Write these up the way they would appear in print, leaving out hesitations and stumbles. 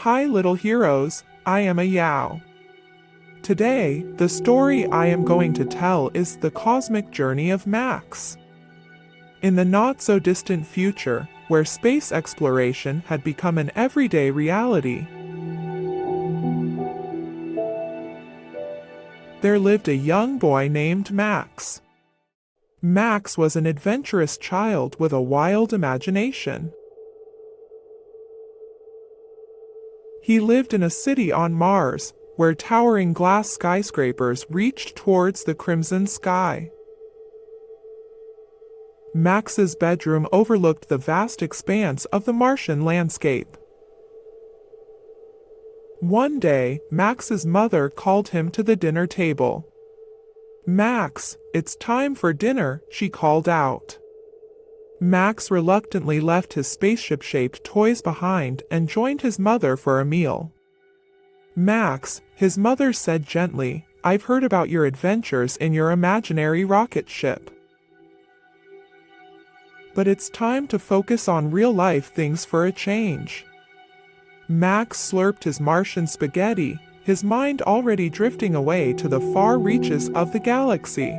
Hi little heroes, I am a Yao. Today, the story I am going to tell is the cosmic journey of Max. In the not-so-distant future, where space exploration had become an everyday reality, there lived a young boy named Max. Max was an adventurous child with a wild imagination. He lived in a city on Mars, where towering glass skyscrapers reached towards the crimson sky. Max's bedroom overlooked the vast expanse of the Martian landscape. One day, Max's mother called him to the dinner table. "Max, it's time for dinner," she called out. Max reluctantly left his spaceship-shaped toys behind and joined his mother for a meal. "Max," his mother said gently, "I've heard about your adventures in your imaginary rocket ship. But it's time to focus on real-life things for a change." Max slurped his Martian spaghetti, his mind already drifting away to the far reaches of the galaxy.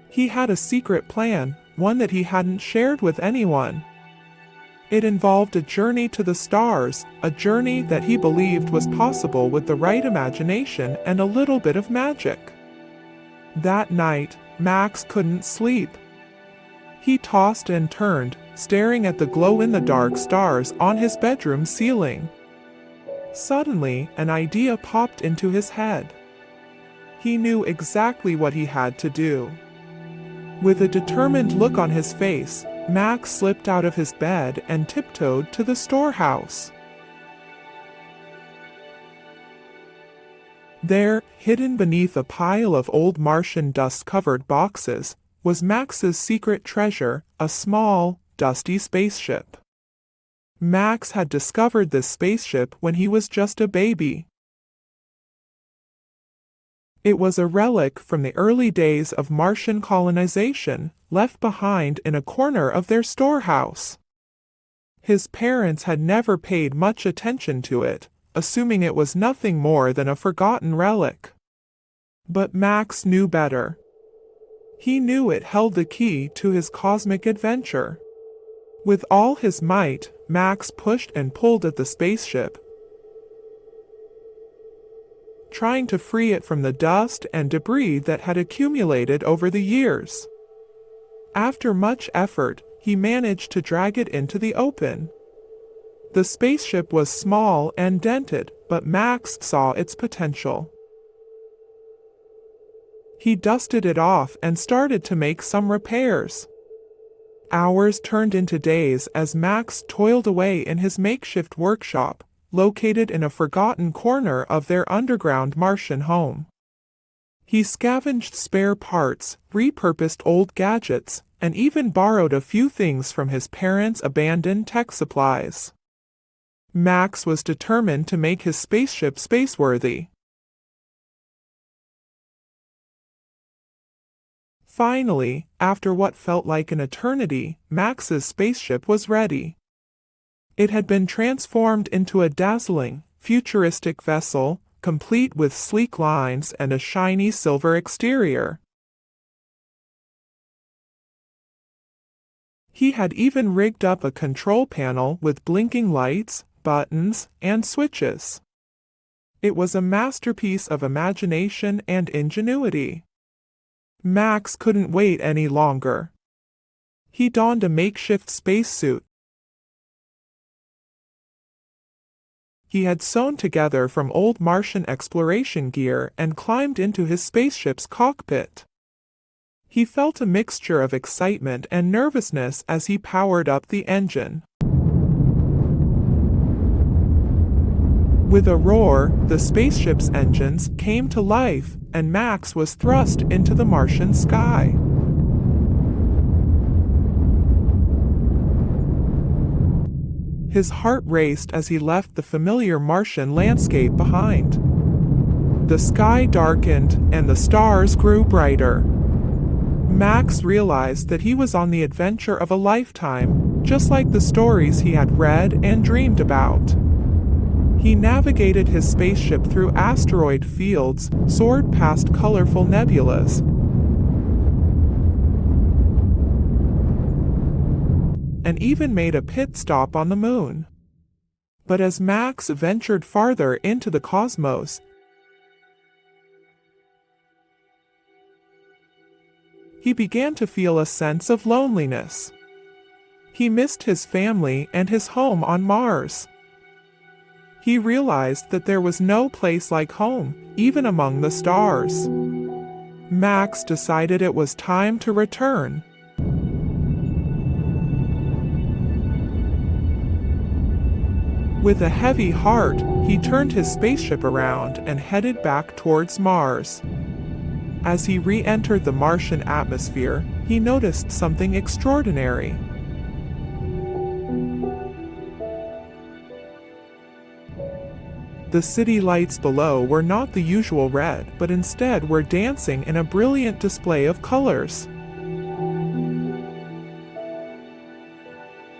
He had a secret plan, one that he hadn't shared with anyone. It involved a journey to the stars, a journey that he believed was possible with the right imagination and a little bit of magic. That night, Max couldn't sleep. He tossed and turned, staring at the glow-in-the-dark stars on his bedroom ceiling. Suddenly, an idea popped into his head. He knew exactly what he had to do. With a determined look on his face, Max slipped out of his bed and tiptoed to the storehouse. There, hidden beneath a pile of old Martian dust-covered boxes, was Max's secret treasure, a small, dusty spaceship. Max had discovered this spaceship when he was just a baby. It was a relic from the early days of Martian colonization, left behind in a corner of their storehouse. His parents had never paid much attention to it, assuming it was nothing more than a forgotten relic. But Max knew better. He knew it held the key to his cosmic adventure. With all his might, Max pushed and pulled at the spaceship, trying to free it from the dust and debris that had accumulated over the years. After much effort, he managed to drag it into the open. The spaceship was small and dented, but Max saw its potential. He dusted it off and started to make some repairs. Hours turned into days as Max toiled away in his makeshift workshop, located in a forgotten corner of their underground Martian home. He scavenged spare parts, repurposed old gadgets, and even borrowed a few things from his parents' abandoned tech supplies. Max was determined to make his spaceship spaceworthy. Finally, after what felt like an eternity, Max's spaceship was ready. It had been transformed into a dazzling, futuristic vessel, complete with sleek lines and a shiny silver exterior. He had even rigged up a control panel with blinking lights, buttons, and switches. It was a masterpiece of imagination and ingenuity. Max couldn't wait any longer. He donned a makeshift spacesuit he had sewn together from old Martian exploration gear and climbed into his spaceship's cockpit. He felt a mixture of excitement and nervousness as he powered up the engine. With a roar, the spaceship's engines came to life, and Max was thrust into the Martian sky. His heart raced as he left the familiar Martian landscape behind. The sky darkened, and the stars grew brighter. Max realized that he was on the adventure of a lifetime, just like the stories he had read and dreamed about. He navigated his spaceship through asteroid fields, soared past colorful nebulas, and even made a pit stop on the moon. But as Max ventured farther into the cosmos, he began to feel a sense of loneliness. He missed his family and his home on Mars. He realized that there was no place like home, even among the stars. Max decided it was time to return. With a heavy heart, he turned his spaceship around and headed back towards Mars. As he re-entered the Martian atmosphere, he noticed something extraordinary. The city lights below were not the usual red, but instead were dancing in a brilliant display of colors.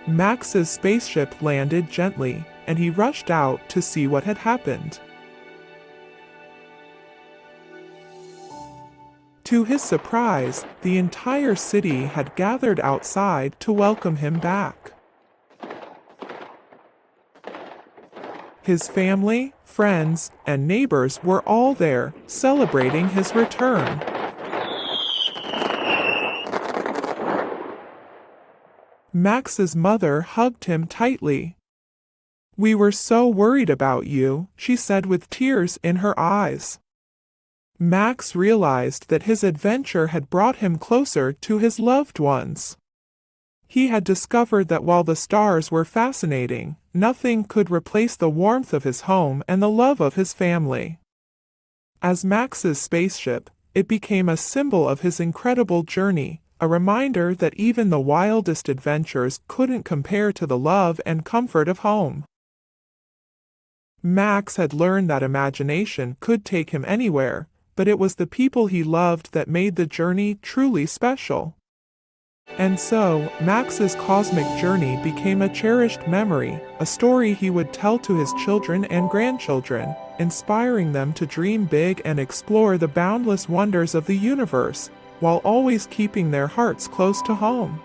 Max's spaceship landed gently, and he rushed out to see what had happened. To his surprise, the entire city had gathered outside to welcome him back. His family, friends, and neighbors were all there, celebrating his return. Max's mother hugged him tightly. "We were so worried about you," she said with tears in her eyes. Max realized that his adventure had brought him closer to his loved ones. He had discovered that while the stars were fascinating, nothing could replace the warmth of his home and the love of his family. As Max's spaceship, it became a symbol of his incredible journey, a reminder that even the wildest adventures couldn't compare to the love and comfort of home. Max had learned that imagination could take him anywhere, but it was the people he loved that made the journey truly special. And so, Max's cosmic journey became a cherished memory, a story he would tell to his children and grandchildren, inspiring them to dream big and explore the boundless wonders of the universe, while always keeping their hearts close to home.